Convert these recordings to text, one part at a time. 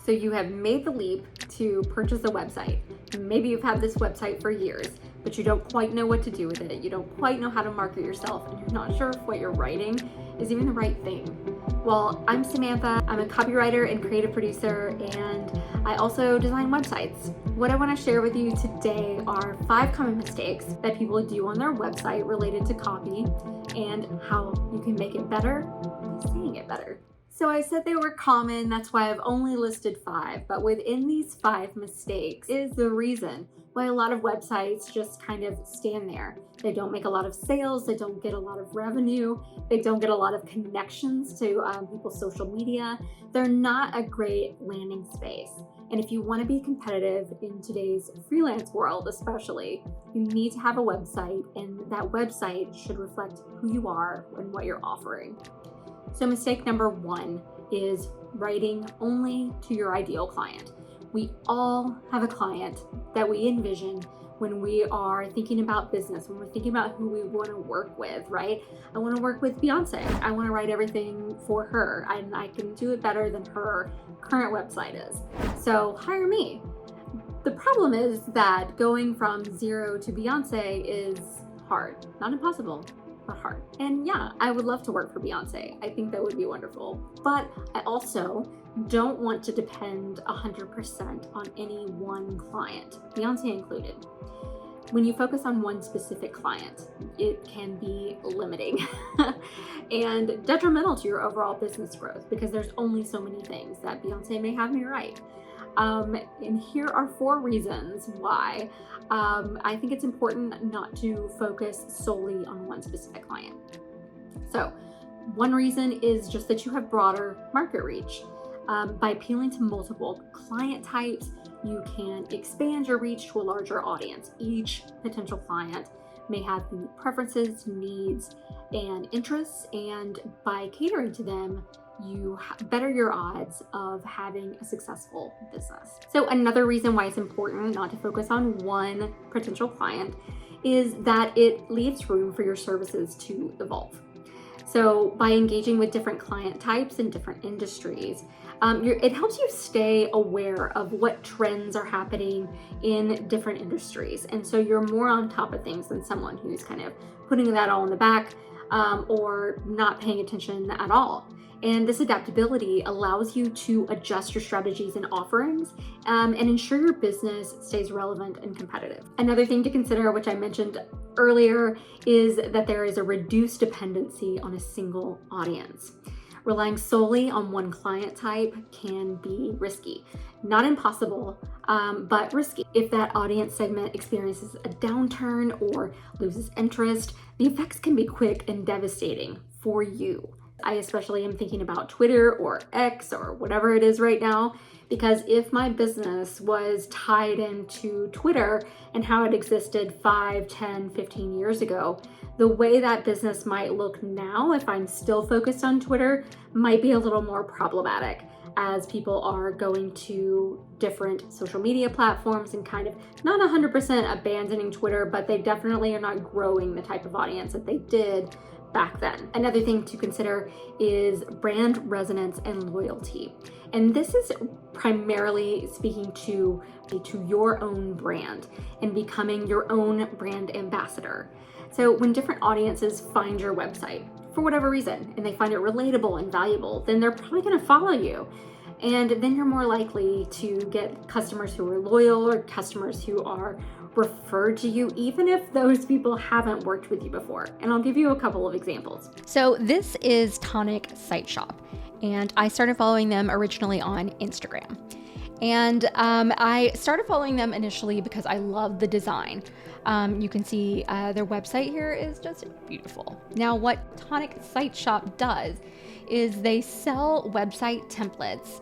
So you have made the leap to purchase a website. Maybe you've had this website for years, but you don't quite know what to do with it. You don't quite know how to market yourself, and you're not sure if what you're writing is even the right thing. Well, I'm Samantha. I'm a copywriter and creative producer, and I also design websites. What I want to share with you today are 5 common mistakes that people do on their website related to copy and how you can make it better by saying it better. So I said they were common, that's why I've only listed 5, but within these 5 mistakes is the reason why a lot of websites just kind of stand there. They don't make a lot of sales, they don't get a lot of revenue, they don't get a lot of connections to people's social media. They're not a great landing space. And if you want to be competitive in today's freelance world especially, you need to have a website, and that website should reflect who you are and what you're offering. So mistake number 1 is writing only to your ideal client. We all have a client that we envision when we are thinking about business, when we're thinking about who we want to work with, right? I want to work with Beyonce. I want to write everything for her, and I can do it better than her current website is. So hire me. The problem is that going from 0 to Beyonce is hard, not impossible, but hard. And yeah, I would love to work for Beyonce. I think that would be wonderful. But I also don't want to depend 100% on any one client, Beyonce included. When you focus on one specific client, it can be limiting and detrimental to your overall business growth because there's only so many things that Beyonce may have me write. And here are 4 reasons why I think it's important not to focus solely on one specific client. So one reason is just that you have broader market reach. By appealing to multiple client types, you can expand your reach to a larger audience. Each potential client may have unique preferences, needs, and interests, and by catering to them, you better your odds of having a successful business. So another reason why it's important not to focus on one potential client is that it leaves room for your services to evolve. So by engaging with different client types and different industries, it helps you stay aware of what trends are happening in different industries. And so you're more on top of things than someone who's kind of putting that all in the back or not paying attention at all. And this adaptability allows you to adjust your strategies and offerings and ensure your business stays relevant and competitive. Another thing to consider, which I mentioned earlier, is that there is a reduced dependency on a single audience. Relying solely on one client type can be risky. Not impossible, but risky. If that audience segment experiences a downturn or loses interest, the effects can be quick and devastating for you. I especially am thinking about Twitter or X or whatever it is right now, because if my business was tied into Twitter and how it existed 5, 10, 15 years ago, the way that business might look now, if I'm still focused on Twitter, might be a little more problematic as people are going to different social media platforms and kind of not 100% abandoning Twitter, but they definitely are not growing the type of audience that they did back then. Another thing to consider is brand resonance and loyalty. And this is primarily speaking to your own brand and becoming your own brand ambassador. So when different audiences find your website for whatever reason, and they find it relatable and valuable, then they're probably gonna follow you. And then you're more likely to get customers who are loyal or customers who are referred to you, even if those people haven't worked with you before. And I'll give you a couple of examples. So this is Tonic Site Shop, and I started following them originally on Instagram. And I started following them initially because I love the design. You can see their website here is just beautiful. Now, what Tonic Site Shop does is they sell website templates,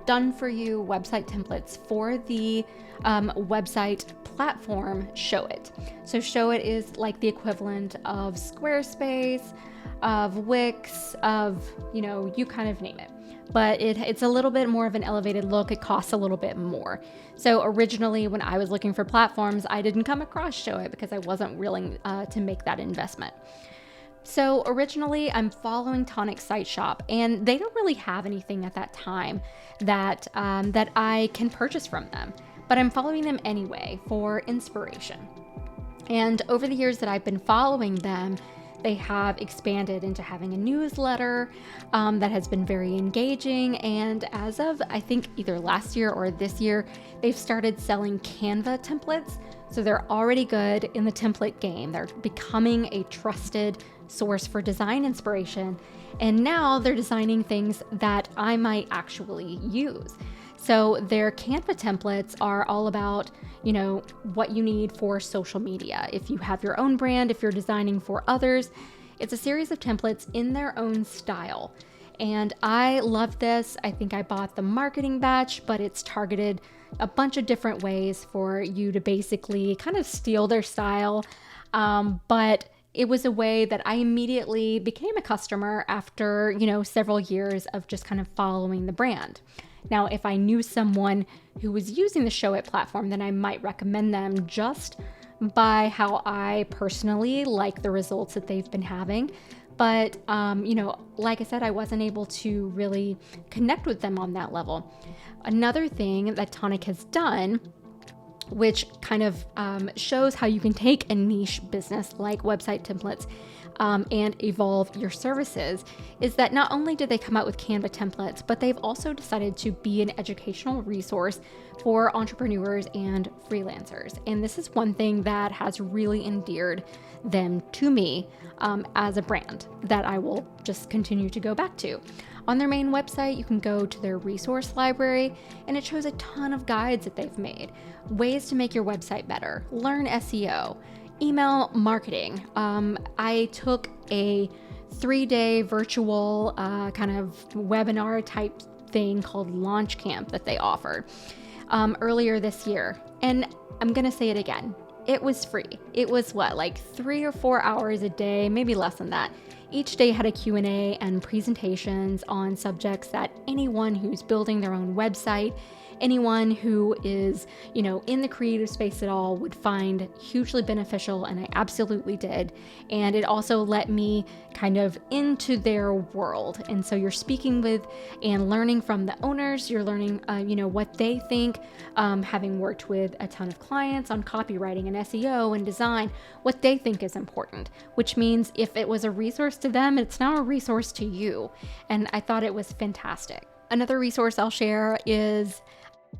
done for you website templates for the website platform Showit. So Showit is like the equivalent of Squarespace, of Wix, of, you kind of name it. But it's a little bit more of an elevated look. It costs a little bit more. So originally when I was looking for platforms, I didn't come across Showit because I wasn't willing to make that investment. So originally I'm following Tonic Site Shop, and they don't really have anything at that time that I can purchase from them, but I'm following them anyway for inspiration. And over the years that I've been following them, they have expanded into having a newsletter that has been very engaging. And as of, I think, either last year or this year, they've started selling Canva templates. So they're already good in the template game. They're becoming a trusted source for design inspiration. And now they're designing things that I might actually use. So their Canva templates are all about, what you need for social media. If you have your own brand, if you're designing for others, it's a series of templates in their own style. And I love this. I think I bought the marketing batch, but it's targeted a bunch of different ways for you to basically kind of steal their style. But it was a way that I immediately became a customer after, several years of just kind of following the brand. Now, if I knew someone who was using the Show It platform, then I might recommend them just by how I personally like the results that they've been having. But, like I said, I wasn't able to really connect with them on that level. Another thing that Tonic has done, which kind of shows how you can take a niche business like website templates and evolve your services, is that not only did they come out with Canva templates, but they've also decided to be an educational resource for entrepreneurs and freelancers. And this is one thing that has really endeared them to me as a brand that I will just continue to go back to. On their main website, you can go to their resource library, and it shows a ton of guides that they've made, ways to make your website better, learn SEO, email marketing. I took a 3-day virtual kind of webinar type thing called Launch Camp that they offered earlier this year. And I'm going to say it again. It was free. It was like 3 or 4 hours a day, maybe less than that. Each day had a Q&A and presentations on subjects that anyone who's building their own website, anyone who is, in the creative space at all would find hugely beneficial, and I absolutely did. And it also let me kind of into their world. And so you're speaking with and learning from the owners, you're learning, what they think, having worked with a ton of clients on copywriting and SEO and design, what they think is important, which means if it was a resource to them, it's now a resource to you. And I thought it was fantastic. Another resource I'll share is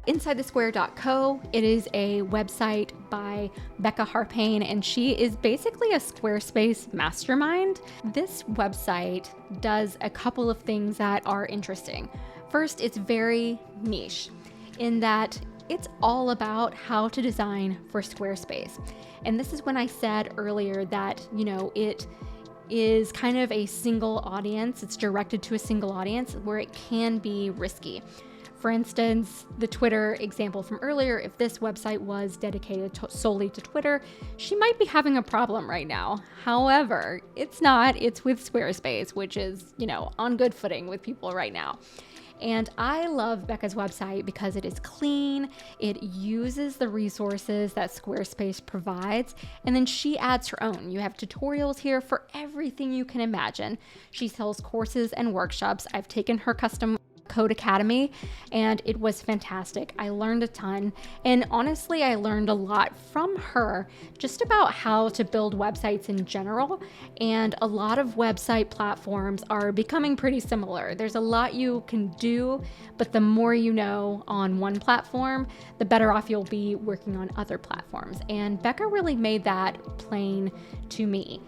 InsideTheSquare.co. It is a website by Becca Harpain, and she is basically a Squarespace mastermind. This website does a couple of things that are interesting. First, it's very niche in that it's all about how to design for Squarespace. And this is when I said earlier that, it is kind of a single audience. It's directed to a single audience where it can be risky. For instance, the Twitter example from earlier, if this website was dedicated solely to Twitter, she might be having a problem right now. However, it's not. It's with Squarespace, which is, on good footing with people right now. And I love Becca's website because it is clean, it uses the resources that Squarespace provides, and then she adds her own. You have tutorials here for everything you can imagine. She sells courses and workshops. I've taken her custom Code Academy, and it was fantastic. I learned a ton, and honestly, I learned a lot from her just about how to build websites in general, and a lot of website platforms are becoming pretty similar. There's a lot you can do, but the more you know on one platform, the better off you'll be working on other platforms, and Becca really made that plain to me.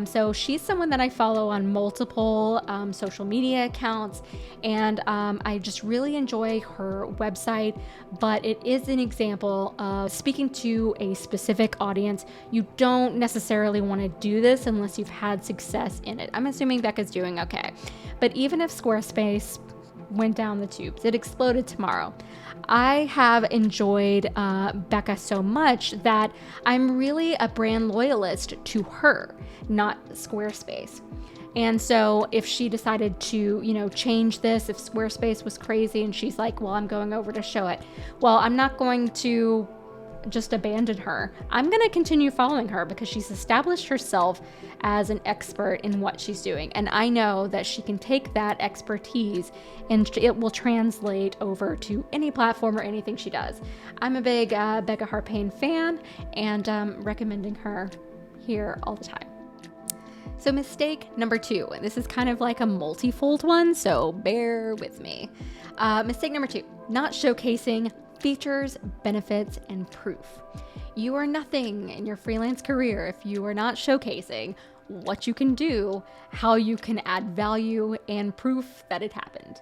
So she's someone that I follow on multiple social media accounts, and I just really enjoy her website, but it is an example of speaking to a specific audience. You don't necessarily want to do this unless you've had success in it. I'm assuming Becca's doing okay. But even if Squarespace went down the tubes, it exploded tomorrow, I have enjoyed Becca so much that I'm really a brand loyalist to her, not Squarespace. And so if she decided to, change this, if Squarespace was crazy and she's like, well, I'm going over to Show It, well, I'm not going to just abandon her. I'm going to continue following her because she's established herself as an expert in what she's doing. And I know that she can take that expertise and it will translate over to any platform or anything she does. I'm a big Becca Harpain fan and recommending her here all the time. So mistake number 2, and this is kind of like a multifold one, so bear with me. Mistake number 2, not showcasing features, benefits, and proof. You are nothing in your freelance career if you are not showcasing what you can do, how you can add value, and proof that it happened.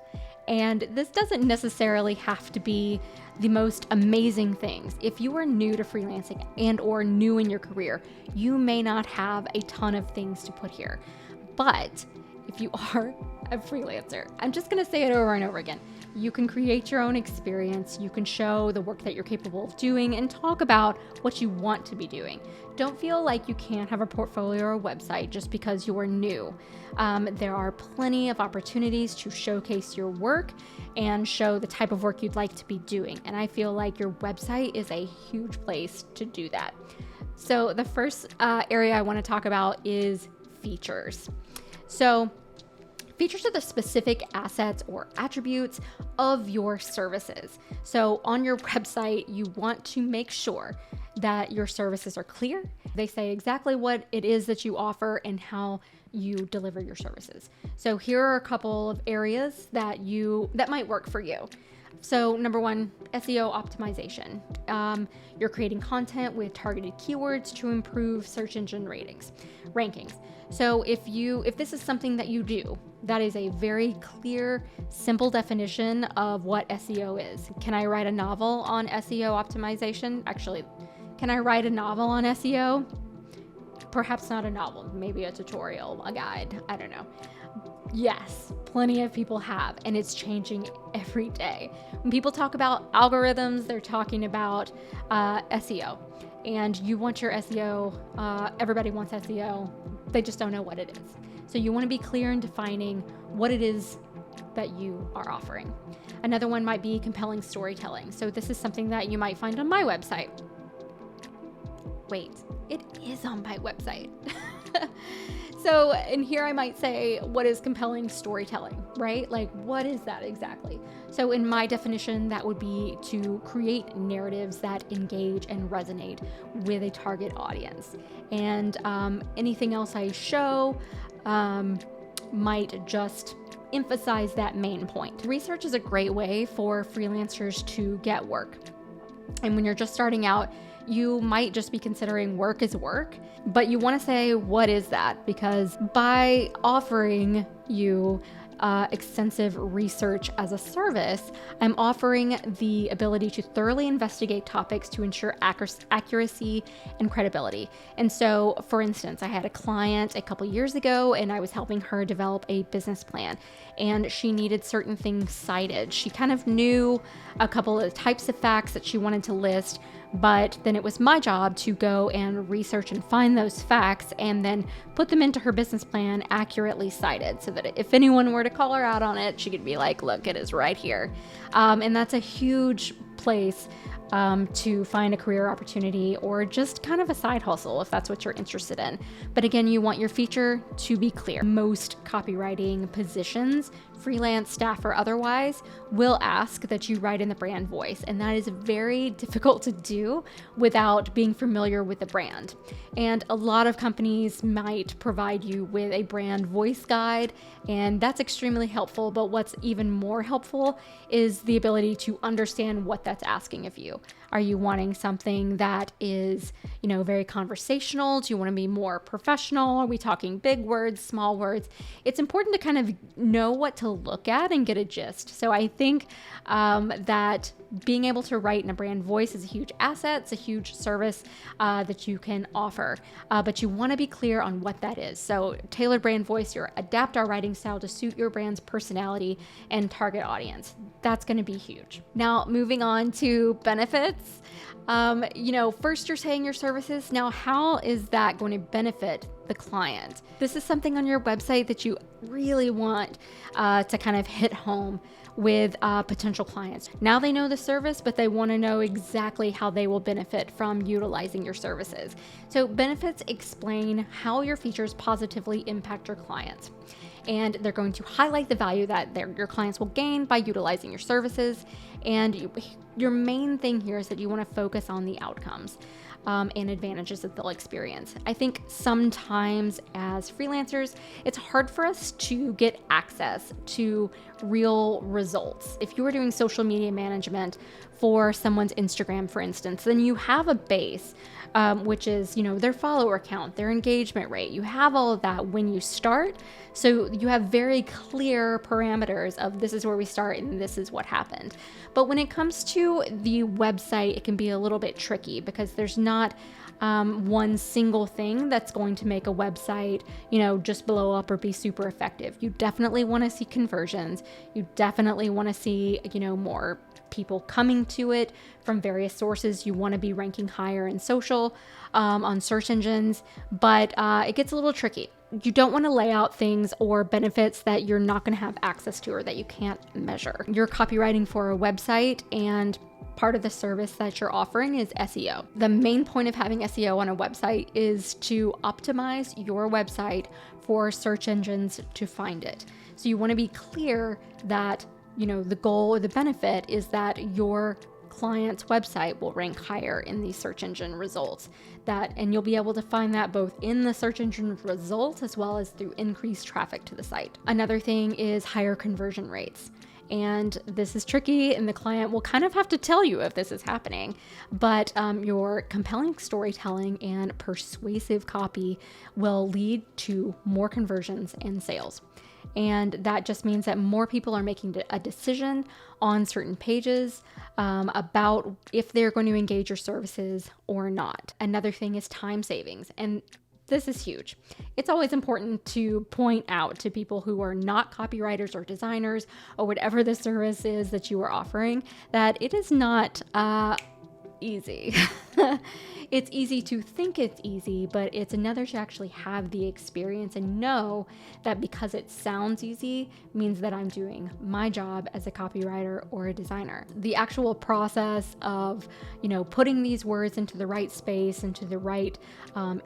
And this doesn't necessarily have to be the most amazing things. If you are new to freelancing and or new in your career, you may not have a ton of things to put here. But if you are a freelancer, I'm just going to say it over and over again. You can create your own experience. You can show the work that you're capable of doing and talk about what you want to be doing. Don't feel like you can't have a portfolio or a website just because you are new. There are plenty of opportunities to showcase your work and show the type of work you'd like to be doing. And I feel like your website is a huge place to do that. So the first area I want to talk about is features. So features are the specific assets or attributes of your services. So on your website, you want to make sure that your services are clear. They say exactly what it is that you offer and how you deliver your services. So here are a couple of areas that might work for you. So number 1, SEO optimization. You're creating content with targeted keywords to improve search engine rankings. So if this is something that you do, that is a very clear, simple definition of what SEO is. Can I write a novel on SEO optimization? Actually, can I write a novel on SEO? Perhaps not a novel, maybe a tutorial, a guide, I don't know. Yes, plenty of people have, and it's changing every day. When people talk about algorithms, they're talking about SEO. And you want your SEO, everybody wants SEO, they just don't know what it is. So you want to be clear in defining what it is that you are offering. Another one might be compelling storytelling. So this is something that you might find on my website. Wait, it is on my website. So, and here I might say, what is compelling storytelling, right? Like, what is that exactly? So in my definition, that would be to create narratives that engage and resonate with a target audience. And anything else I show might just emphasize that main point. Research is a great way for freelancers to get work. And when you're just starting out, you might just be considering work as work, but you want to say, what is that? Because by offering you extensive research as a service, I'm offering the ability to thoroughly investigate topics to ensure accuracy and credibility. And so, for instance, I had a client a couple years ago and I was helping her develop a business plan, and she needed certain things cited. She kind of knew a couple of types of facts that she wanted to list, but then it was my job to go and research and find those facts and then put them into her business plan accurately cited, so that if anyone were to call her out on it, she could be like, look, it is right here. And that's a huge place to find a career opportunity or just kind of a side hustle if that's what you're interested in. But again, you want your feature to be clear. Most copywriting positions, freelance staff or otherwise, will ask that you write in the brand voice, and that is very difficult to do without being familiar with the brand. And a lot of companies might provide you with a brand voice guide, and that's extremely helpful. But what's even more helpful is the ability to understand what that's asking of you. Are you wanting something that is, very conversational? Do you want to be more professional? Are we talking big words, small words? It's important to kind of know what to look at and get a gist. So I think that being able to write in a brand voice is a huge asset. It's a huge service that you can offer, but you want to be clear on what that is. So tailored brand voice, adapt our writing style to suit your brand's personality and target audience. That's going to be huge. Now, moving on to benefits. First you're saying your services. Now, how is that going to benefit the client? This is something on your website that you really want to kind of hit home with potential clients. Now they know the service, but they want to know exactly how they will benefit from utilizing your services. So benefits explain how your features positively impact your clients. And they're going to highlight the value that your clients will gain by utilizing your services. And your main thing here is that you want to focus on the outcomes and advantages that they'll experience. I think sometimes as freelancers, it's hard for us to get access to real results. If you are doing social media management for someone's Instagram, for instance, then you have a base, which is, their follower count, their engagement rate. You have all of that when you start. So you have very clear parameters of this is where we start and this is what happened. But when it comes to the website, it can be a little bit tricky because there's not one single thing that's going to make a website, just blow up or be super effective. You definitely want to see conversions. You definitely want to see, more people coming to it from various sources. You want to be ranking higher in social, on search engines, but it gets a little tricky. You don't want to lay out things or benefits that you're not going to have access to or that you can't measure. You're copywriting for a website, and part of the service that you're offering is SEO. The main point of having SEO on a website is to optimize your website for search engines to find it. So you want to be clear that, the goal or the benefit is that your client's website will rank higher in the search engine results. And you'll be able to find that both in the search engine results as well as through increased traffic to the site. Another thing is higher conversion rates. And this is tricky, and the client will kind of have to tell you if this is happening. But your compelling storytelling and persuasive copy will lead to more conversions and sales. And that just means that more people are making a decision on certain pages about if they're going to engage your services or not. Another thing is time savings. And this is huge. It's always important to point out to people who are not copywriters or designers or whatever the service is that you are offering that it is not easy. It's easy to think it's easy, but it's another to actually have the experience and know that because it sounds easy means that I'm doing my job as a copywriter or a designer. The actual process of, putting these words into the right space, into the right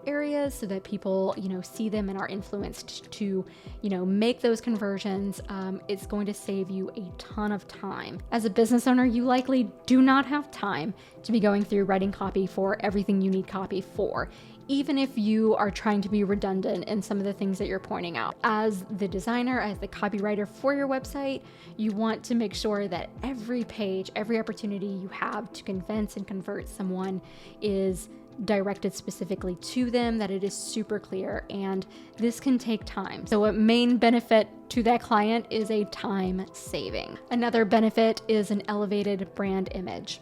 areas so that people, see them and are influenced to, make those conversions is going to save you a ton of time. As a business owner, you likely do not have time to be going through writing copy for everything you need copy for, even if you are trying to be redundant in some of the things that you're pointing out. As the designer, as the copywriter for your website, you want to make sure that every page, every opportunity you have to convince and convert someone is directed specifically to them, that it is super clear, and this can take time. So a main benefit to that client is a time saving. Another benefit is an elevated brand image.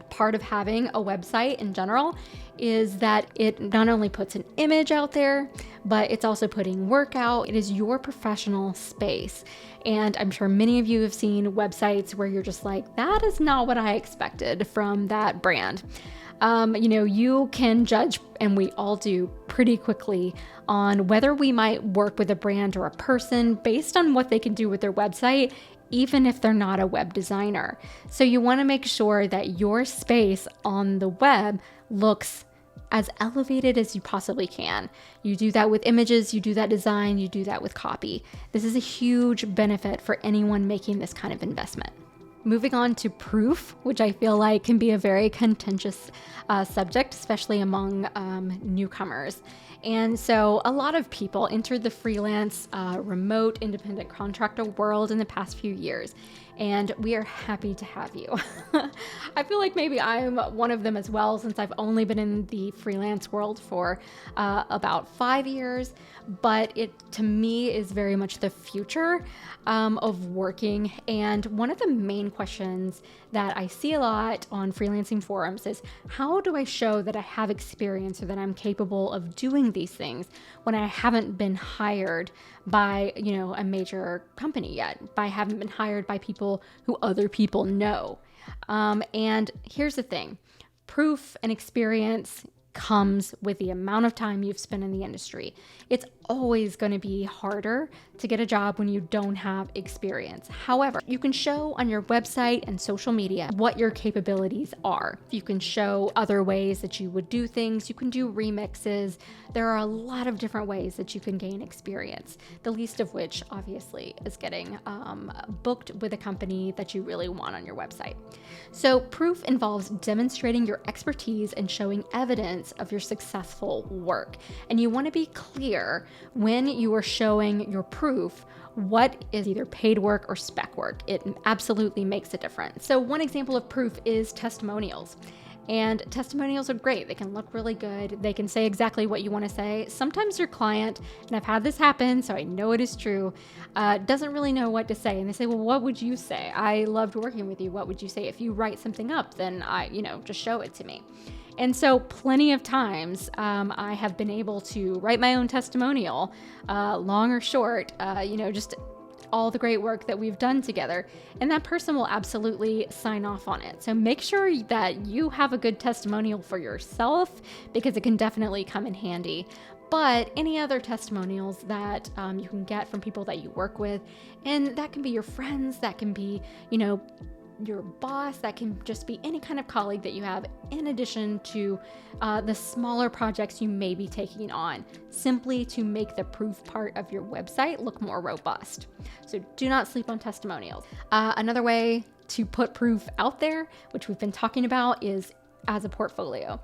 Part of having a website in general is that it not only puts an image out there, but it's also putting work out. It is your professional space. And I'm sure many of you have seen websites where you're just like, that is not what I expected from that brand. You can judge, and we all do pretty quickly, on whether we might work with a brand or a person based on what they can do with their website, even if they're not a web designer. So you want to make sure that your space on the web looks as elevated as you possibly can. You do that with images, you do that design, you do that with copy. This is a huge benefit for anyone making this kind of investment. Moving on to proof, which I feel like can be a very contentious subject, especially among newcomers. And so a lot of people entered the freelance, remote, independent contractor world in the past few years, and we are happy to have you. I feel like maybe I'm one of them as well, since I've only been in the freelance world for about 5 years, but it, to me, is very much the future of working. And one of the main questions that I see a lot on freelancing forums is, how do I show that I have experience or that I'm capable of doing these things when I haven't been hired by, a major company yet? I haven't been hired by people who other people know. And here's the thing, proof and experience comes with the amount of time you've spent in the industry. It's always going to be harder to get a job when you don't have experience. However, you can show on your website and social media what your capabilities are. You can show other ways that you would do things. You can do remixes. There are a lot of different ways that you can gain experience, the least of which obviously is getting booked with a company that you really want on your website. So proof involves demonstrating your expertise and showing evidence of your successful work. And you want to be clear when you are showing your proof what is either paid work or spec work. It absolutely makes a difference. So one example of proof is testimonials. And testimonials are great. They can look really good. They can say exactly what you want to say. Sometimes your client, and I've had this happen, so I know it is true, doesn't really know what to say. And they say, well, what would you say? I loved working with you. What would you say? If you write something up, then just show it to me. And so plenty of times I have been able to write my own testimonial, long or short, just all the great work that we've done together, and that person will absolutely sign off on it. So make sure that you have a good testimonial for yourself, because it can definitely come in handy. But any other testimonials that you can get from people that you work with, and that can be your friends, that can be, your boss, that can just be any kind of colleague that you have, in addition to the smaller projects you may be taking on, simply to make the proof part of your website look more robust. So do not sleep on testimonials. Another way to put proof out there, which we've been talking about, is as a portfolio.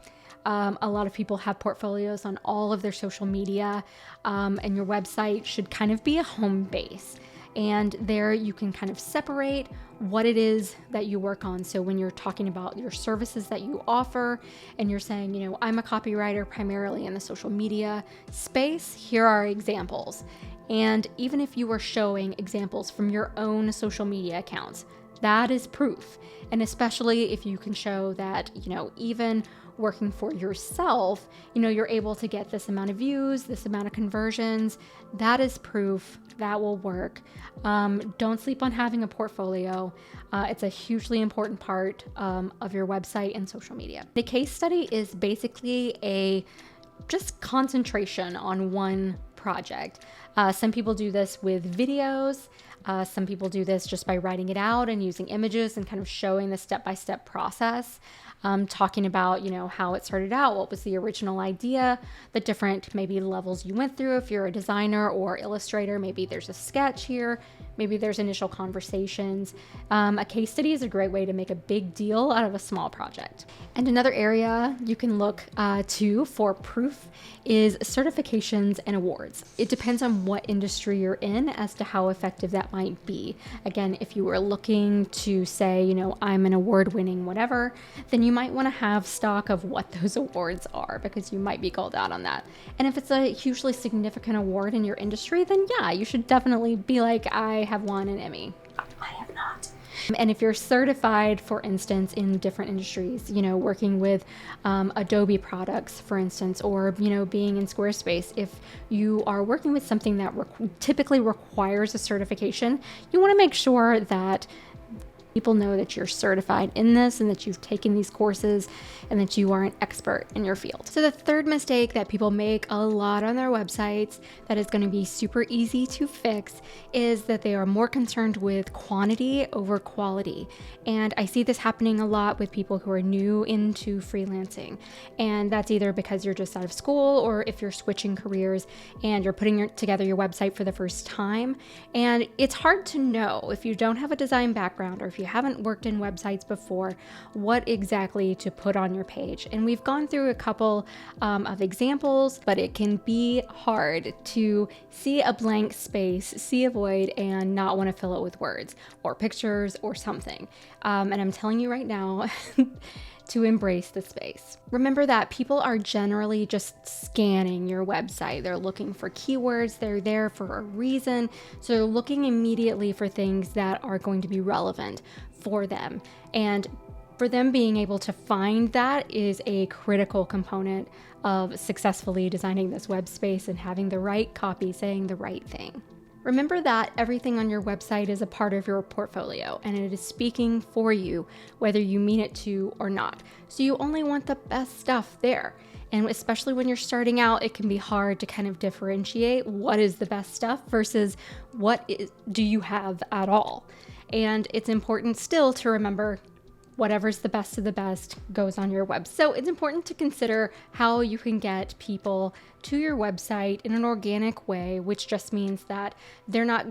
A lot of people have portfolios on all of their social media, and your website should kind of be a home base. And there you can kind of separate what it is that you work on. So when you're talking about your services that you offer and you're saying, I'm a copywriter primarily in the social media space, here are examples. And even if you are showing examples from your own social media accounts, that is proof. And especially if you can show that, even working for yourself, you're able to get this amount of views, this amount of conversions, that is proof. That will work. Don't sleep on having a portfolio. It's a hugely important part of your website and social media. The case study is basically a just concentration on one project. Some people do this with videos. Some people do this just by writing it out and using images and kind of showing the step-by-step process. Talking about, how it started out, what was the original idea, the different maybe levels you went through. If you're a designer or illustrator, maybe there's a sketch here, maybe there's initial conversations. A case study is a great way to make a big deal out of a small project. And another area you can look to for proof is certifications and awards. It depends on what industry you're in as to how effective that might be. Again, if you were looking to say, I'm an award-winning whatever, then you might want to have stock of what those awards are, because you might be called out on that. And if it's a hugely significant award in your industry, then yeah, you should definitely be like, I have won an Emmy. I have not. And if you're certified, for instance, in different industries, working with Adobe products, for instance, or, being in Squarespace, if you are working with something that typically requires a certification, you want to make sure that people know that you're certified in this and that you've taken these courses and that you are an expert in your field. So the third mistake that people make a lot on their websites that is going to be super easy to fix is that they are more concerned with quantity over quality. And I see this happening a lot with people who are new into freelancing. And that's either because you're just out of school, or if you're switching careers and you're putting together your website for the first time. And it's hard to know, if you don't have a design background or if you haven't worked in websites before, what exactly to put on your page. And we've gone through a couple of examples, but it can be hard to see a blank space, see a void, and not want to fill it with words or pictures or something. And I'm telling you right now, to embrace the space. Remember that people are generally just scanning your website. They're looking for keywords. They're there for a reason. So they're looking immediately for things that are going to be relevant for them. And for them being able to find that is a critical component of successfully designing this web space and having the right copy saying the right thing. Remember that everything on your website is a part of your portfolio and it is speaking for you, whether you mean it to or not. So you only want the best stuff there. And especially when you're starting out, it can be hard to kind of differentiate what is the best stuff versus do you have at all. And it's important still to remember whatever's the best of the best goes on your website. So it's important to consider how you can get people to your website in an organic way, which just means that they're not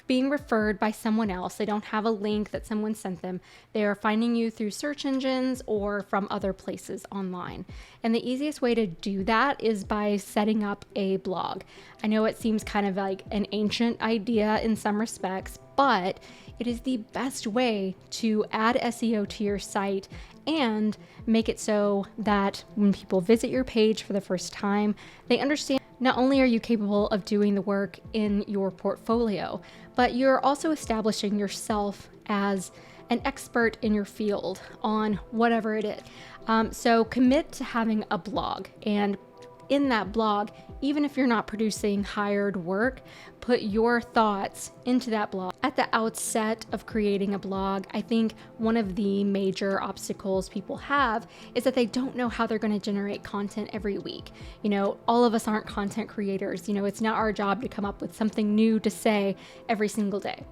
being referred by someone else. They don't have a link that someone sent them. They are finding you through search engines or from other places online. And the easiest way to do that is by setting up a blog. I know it seems kind of like an ancient idea in some respects, but it is the best way to add SEO to your site and make it so that when people visit your page for the first time, they understand not only are you capable of doing the work in your portfolio, but you're also establishing yourself as an expert in your field on whatever it is. So commit to having a blog, and in that blog, even if you're not producing hired work, put your thoughts into that blog. At the outset of creating a blog, I think one of the major obstacles people have is that they don't know how they're going to generate content every week. You know, all of us aren't content creators. You know, it's not our job to come up with something new to say every single day.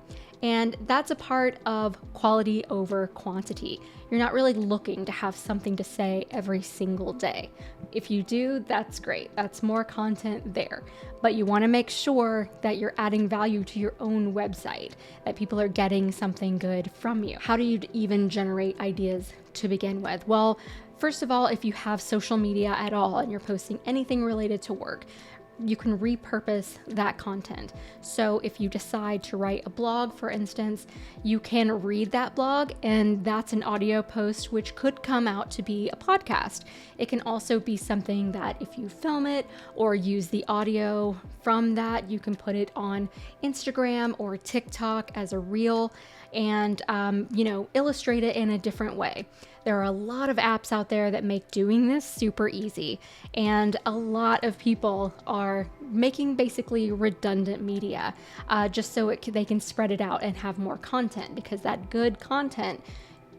And that's a part of quality over quantity. You're not really looking to have something to say every single day. If you do, that's great. That's more content there. But you want to make sure that you're adding value to your own website, that people are getting something good from you. How do you even generate ideas to begin with? Well, first of all, if you have social media at all and you're posting anything related to work, you can repurpose that content. So if you decide to write a blog, for instance, you can read that blog, and that's an audio post which could come out to be a podcast. It can also be something that if you film it or use the audio from that, you can put it on Instagram or TikTok as a reel and, illustrate it in a different way. There are a lot of apps out there that make doing this super easy, and a lot of people are making basically redundant media just so they can spread it out and have more content, because that good content,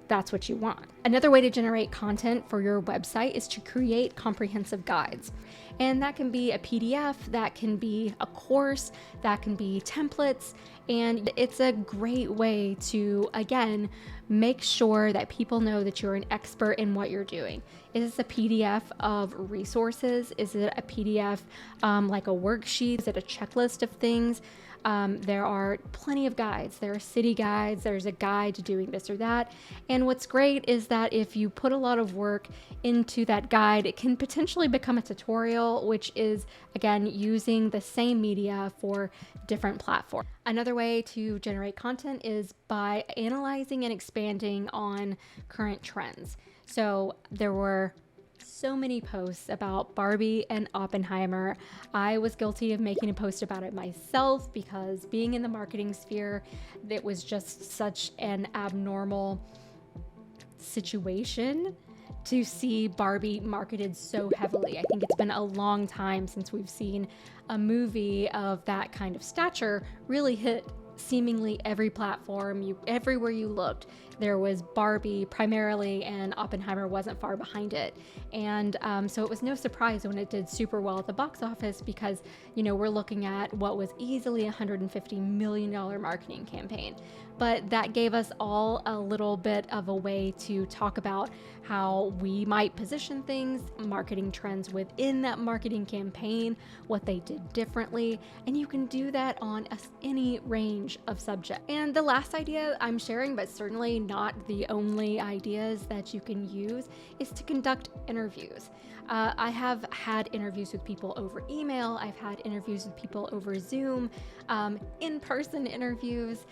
that's what you want. Another way to generate content for your website is to create comprehensive guides. And that can be a PDF, that can be a course, that can be templates. And it's a great way to, again, make sure that people know that you're an expert in what you're doing. Is this a PDF of resources? Is it a PDF like a worksheet? Is it a checklist of things? There are plenty of guides. There are city guides. There's a guide to doing this or that. And what's great is that if you put a lot of work into that guide, it can potentially become a tutorial, which is, again, using the same media for different platforms. Another way to generate content is by analyzing and expanding on current trends. So there were so many posts about Barbie and Oppenheimer. I was guilty of making a post about it myself because being in the marketing sphere, it was just such an abnormal situation to see Barbie marketed so heavily. I think it's been a long time since we've seen a movie of that kind of stature really hit seemingly every platform. Everywhere you looked, there was Barbie primarily, and Oppenheimer wasn't far behind it. And so it was no surprise when it did super well at the box office, because we're looking at what was easily a $150 million marketing campaign. But that gave us all a little bit of a way to talk about how we might position things, marketing trends within that marketing campaign, what they did differently, and you can do that on any range of subjects. And the last idea I'm sharing, but certainly not the only ideas that you can use, is to conduct interviews. I have had interviews with people over email. I've had interviews with people over Zoom, in-person interviews.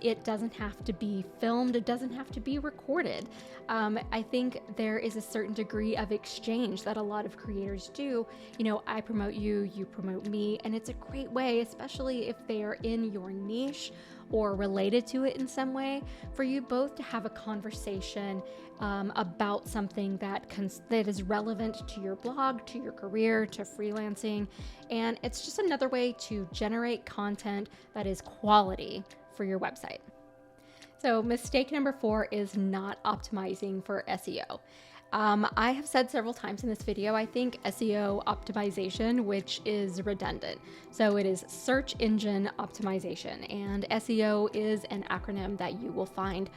It doesn't have to be filmed. It doesn't have to be recorded. I think there is a certain degree of exchange that a lot of creators do. You know, I promote you, you promote me, and it's a great way, especially if they are in your niche or related to it in some way, for you both to have a conversation about something that is relevant to your blog, to your career, to freelancing. And it's just another way to generate content that is quality for your website. So mistake number 4 is not optimizing for SEO. I have said several times in this video, I think SEO optimization, which is redundant. So it is search engine optimization, and SEO is an acronym that you will find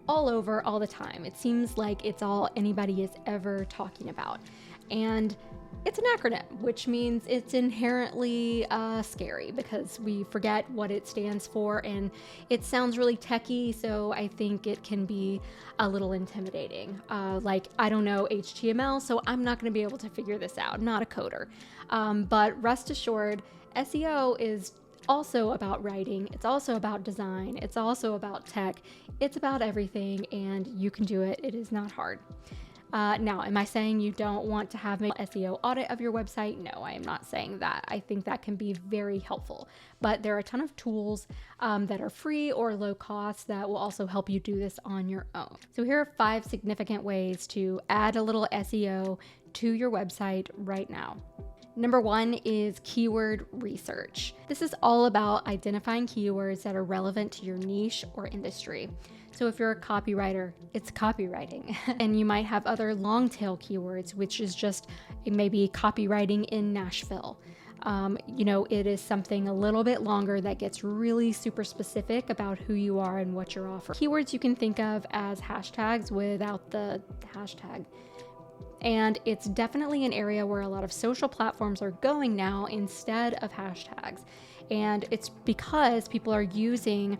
all over all the time. It seems like it's all anybody is ever talking about. And it's an acronym, which means it's inherently scary because we forget what it stands for, and it sounds really techy, so I think it can be a little intimidating. Like, I don't know HTML, so I'm not going to be able to figure this out. I'm not a coder. But rest assured, SEO is also about writing. It's also about design. It's also about tech. It's about everything, and you can do it. It is not hard. Now, am I saying you don't want to have an SEO audit of your website? No, I am not saying that. I think that can be very helpful, but there are a ton of tools that are free or low cost that will also help you do this on your own. So here are 5 significant ways to add a little SEO to your website right now. Number 1 is keyword research. This is all about identifying keywords that are relevant to your niche or industry. So if you're a copywriter, it's copywriting. And you might have other long tail keywords, which is just maybe copywriting in Nashville. It is something a little bit longer that gets really super specific about who you are and what you're offering. Keywords you can think of as hashtags without the hashtag. And it's definitely an area where a lot of social platforms are going now instead of hashtags. And it's because people are using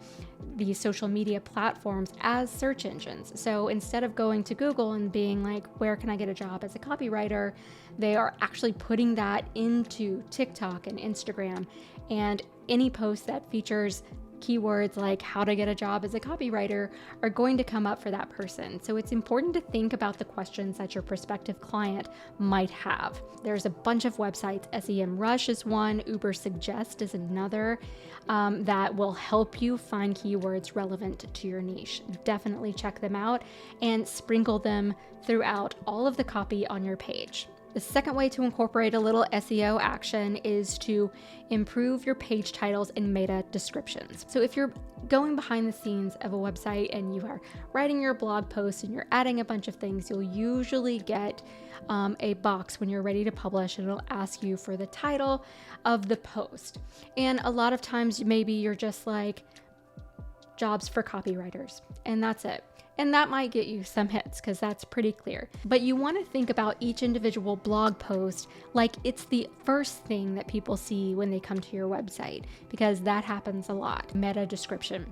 these social media platforms as search engines. So instead of going to Google and being like, where can I get a job as a copywriter? They are actually putting that into TikTok and Instagram. And any post that features keywords like how to get a job as a copywriter are going to come up for that person. So it's important to think about the questions that your prospective client might have. There's a bunch of websites. SEMrush is one, Ubersuggest is another, that will help you find keywords relevant to your niche. Definitely check them out and sprinkle them throughout all of the copy on your page. The second way to incorporate a little SEO action is to improve your page titles and meta descriptions. So if you're going behind the scenes of a website and you are writing your blog post and you're adding a bunch of things, you'll usually get a box when you're ready to publish, and it'll ask you for the title of the post. And a lot of times maybe you're just like, jobs for copywriters, and that's it. And that might get you some hits because that's pretty clear. But you want to think about each individual blog post like it's the first thing that people see when they come to your website, because that happens a lot. Meta description.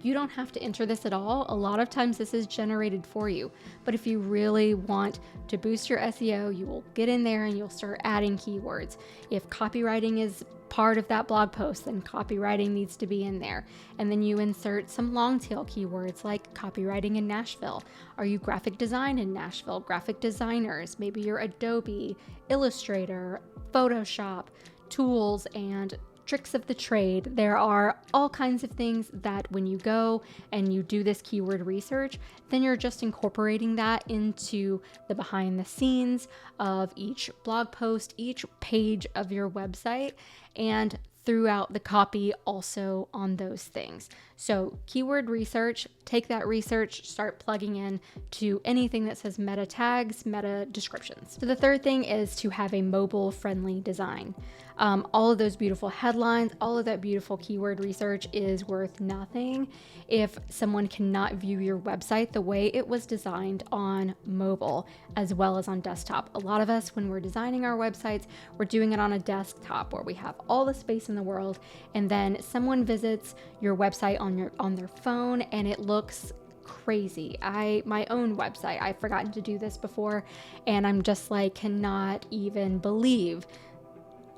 You don't have to enter this at all. A lot of times this is generated for you. But if you really want to boost your SEO, you will get in there and you'll start adding keywords. If copywriting is part of that blog post, then copywriting needs to be in there. And then you insert some long tail keywords like copywriting in Nashville. Are you graphic design in Nashville? Graphic designers, maybe you're Adobe, Illustrator, Photoshop, tools, and tricks of the trade. There are all kinds of things that when you go and you do this keyword research, then you're just incorporating that into the behind the scenes of each blog post, each page of your website, and throughout the copy also on those things. So keyword research, take that research, start plugging in to anything that says meta tags, meta descriptions. So the third thing is to have a mobile friendly design. All of those beautiful headlines, all of that beautiful keyword research is worth nothing if someone cannot view your website the way it was designed on mobile as well as on desktop. A lot of us, when we're designing our websites, we're doing it on a desktop where we have all the space in the world, and then someone visits your website on their phone and it looks crazy. My own website, I've forgotten to do this before, and I'm just like, cannot even believe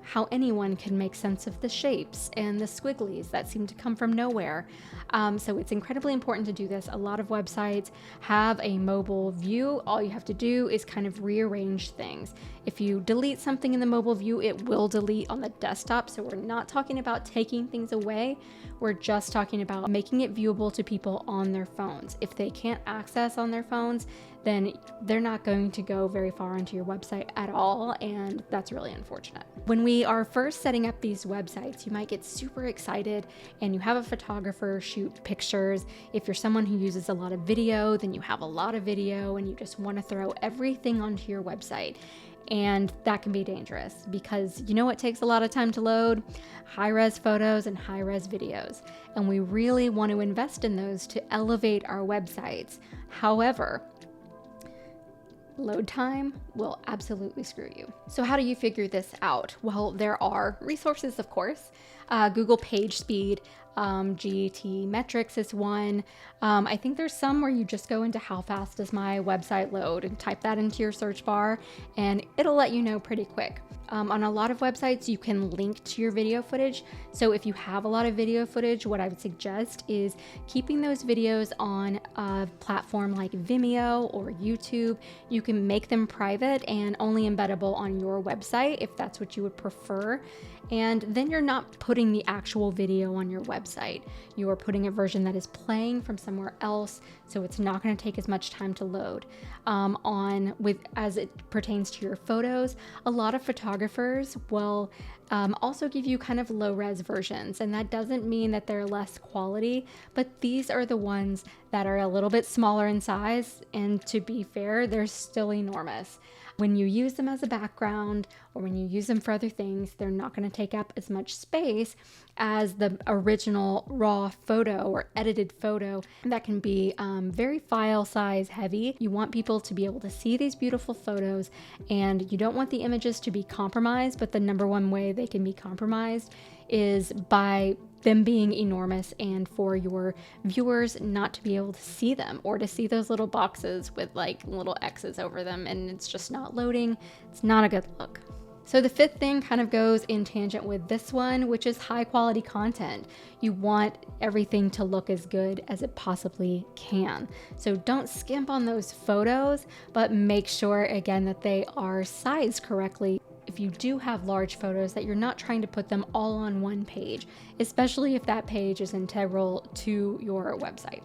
how anyone can make sense of the shapes and the squigglies that seem to come from nowhere. So it's incredibly important to do this. A lot of websites have a mobile view. All you have to do is kind of rearrange things. If you delete something in the mobile view, it will delete on the desktop. So we're not talking about taking things away. We're just talking about making it viewable to people on their phones. If they can't access on their phones, then they're not going to go very far onto your website at all, and that's really unfortunate. When we are first setting up these websites, you might get super excited and you have a photographer shoot pictures. If you're someone who uses a lot of video, then you have a lot of video and you just want to throw everything onto your website. And that can be dangerous because you know what takes a lot of time to load? High-res photos and high-res videos. And we really want to invest in those to elevate our websites. However, load time will absolutely screw you. So how do you figure this out? Well, there are resources, of course. Google Page Speed, GT Metrics is one. I think there's some where you just go into how fast does my website load and type that into your search bar and it'll let you know pretty quick. On a lot of websites, you can link to your video footage. So if you have a lot of video footage, what I would suggest is keeping those videos on a platform like Vimeo or YouTube. You can make them private and only embeddable on your website if that's what you would prefer. And then you're not putting the actual video on your website. You are putting a version that is playing from somewhere else, so it's not going to take as much time to load. As it pertains to your photos, a lot of photographers will also give you kind of low-res versions, and that doesn't mean that they're less quality, but these are the ones that are a little bit smaller in size, and to be fair, they're still enormous. When you use them as a background or when you use them for other things, they're not going to take up as much space as the original raw photo or edited photo that can be very file size heavy. You want people to be able to see these beautiful photos, and you don't want the images to be compromised, but the number one way they can be compromised is by them being enormous and for your viewers not to be able to see them or to see those little boxes with like little X's over them and it's just not loading. It's not a good look. So the fifth thing kind of goes in tangent with this one, which is high quality content. You want everything to look as good as it possibly can. So don't skimp on those photos, but make sure again that they are sized correctly. If you do have large photos, that you're not trying to put them all on one page, especially if that page is integral to your website.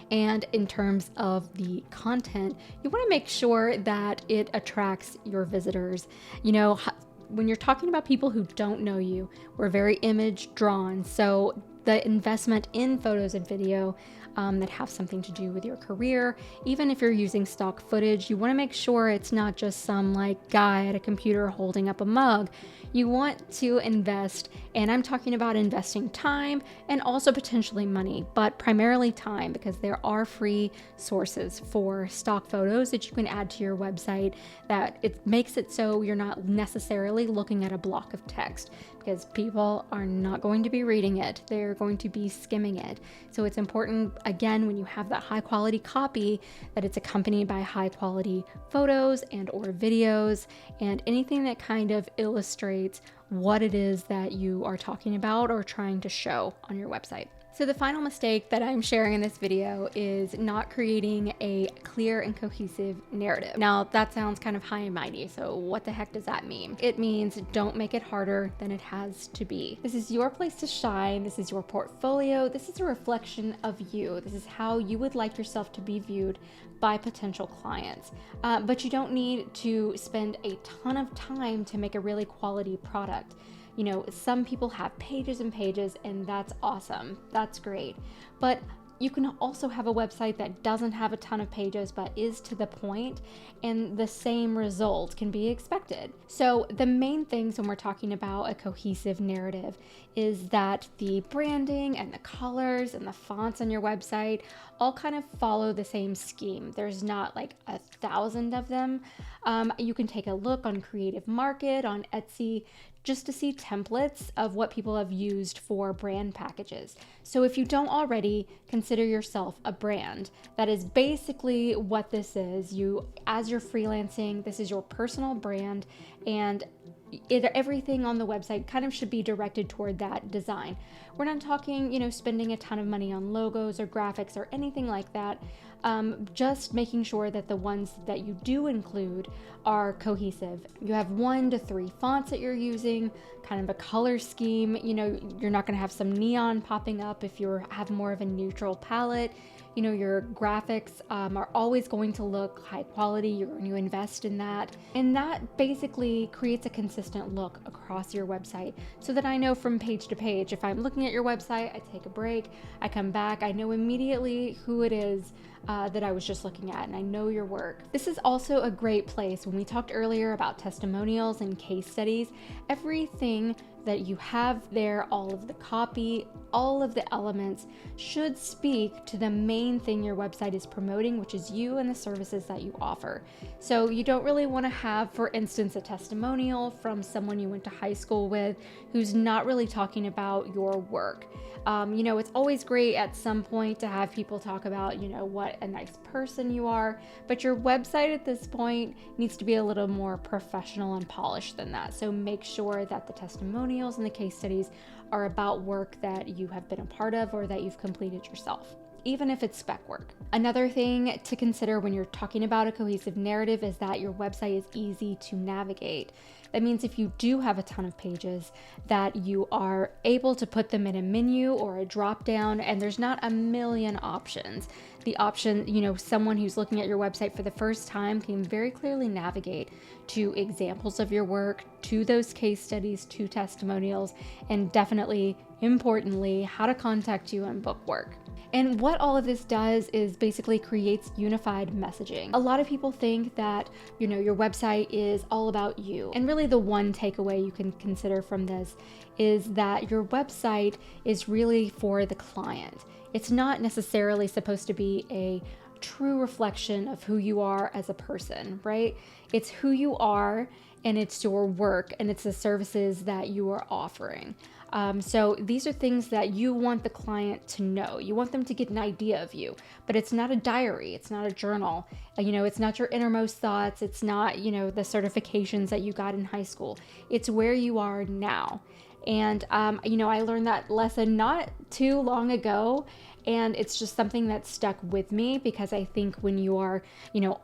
And in terms of the content, you want to make sure that it attracts your visitors. You know, when you're talking about people who don't know you, we're very image drawn. So the investment in photos and video that have something to do with your career, even if you're using stock footage, you want to make sure it's not just some like guy at a computer holding up a mug. You want to invest, and I'm talking about investing time and also potentially money, but primarily time, because there are free sources for stock photos that you can add to your website that it makes it so you're not necessarily looking at a block of text, because people are not going to be reading it. They're going to be skimming it. So it's important, again, when you have that high quality copy, that it's accompanied by high quality photos and or videos and anything that kind of illustrates what it is that you are talking about or trying to show on your website. So the final mistake that I'm sharing in this video is not creating a clear and cohesive narrative. Now that sounds kind of high and mighty, so what the heck does that mean? It means don't make it harder than it has to be. This is your place to shine. This is your portfolio. This is a reflection of you. This is how you would like yourself to be viewed by potential clients. But you don't need to spend a ton of time to make a really quality product. You know, some people have pages and pages, and that's awesome. That's great. But you can also have a website that doesn't have a ton of pages but is to the point, and the same result can be expected. So the main things when we're talking about a cohesive narrative is that the branding and the colors and the fonts on your website all kind of follow the same scheme. There's not like 1,000 of them. You can take a look on Creative Market, on Etsy, just to see templates of what people have used for brand packages. So if you don't already, consider yourself a brand. That is basically what this is. You, as you're freelancing, this is your personal brand, and everything on the website kind of should be directed toward that design. We're not talking, spending a ton of money on logos or graphics or anything like that. Just making sure that the ones that you do include are cohesive. You have 1 to 3 fonts that you're using, kind of a color scheme. You're not going to have some neon popping up if you have more of a neutral palette. Your graphics are always going to look high quality. You're going to invest in that. And that basically creates a consistent look across your website so that I know from page to page, if I'm looking at your website, I take a break, I come back, I know immediately who it is that I was just looking at, and I know your work. This is also a great place when we talked earlier about testimonials and case studies. Everything that you have there, all of the copy, all of the elements should speak to the main thing your website is promoting, which is you and the services that you offer. So you don't really want to have, for instance, a testimonial from someone you went to high school with who's not really talking about your work. It's always great at some point to have people talk about, what a nice person you are, but your website at this point needs to be a little more professional and polished than that. So make sure that the testimonials and the case studies are about work that you have been a part of or that you've completed yourself, even if it's spec work. Another thing to consider when you're talking about a cohesive narrative is that your website is easy to navigate. That means if you do have a ton of pages, that you are able to put them in a menu or a drop down, and there's not a million options. The option, someone who's looking at your website for the first time can very clearly navigate to examples of your work, to those case studies, to testimonials, and definitely, importantly, how to contact you and book work. And what all of this does is basically creates unified messaging. A lot of people think that, your website is all about you. And really the one takeaway you can consider from this is that your website is really for the client. It's not necessarily supposed to be a true reflection of who you are as a person, right? It's who you are, and it's your work, and it's the services that you are offering. So these are things that you want the client to know. You want them to get an idea of you, but it's not a diary. It's not a journal. It's not your innermost thoughts. It's not, the certifications that you got in high school. It's where you are now. And, I learned that lesson not too long ago, and it's just something that stuck with me because I think when you are,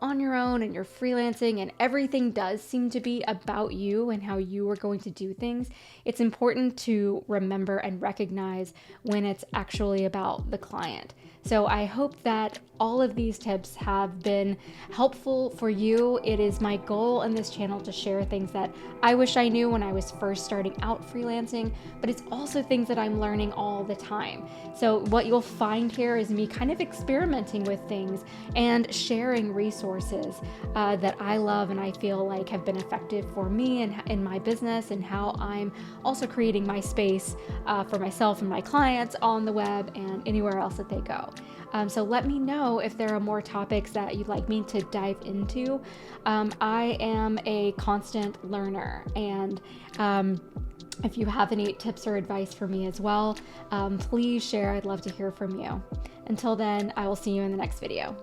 on your own and you're freelancing and everything does seem to be about you and how you are going to do things, it's important to remember and recognize when it's actually about the client. So I hope that all of these tips have been helpful for you. It is my goal in this channel to share things that I wish I knew when I was first starting out freelancing, but it's also things that I'm learning all the time. So what you'll find here is me kind of experimenting with things and sharing resources that I love and I feel like have been effective for me and in my business, and how I'm also creating my space for myself and my clients on the web and anywhere else that they go. So let me know if there are more topics that you'd like me to dive into. I am a constant learner, and if you have any tips or advice for me as well, please share. I'd love to hear from you. Until then, I will see you in the next video.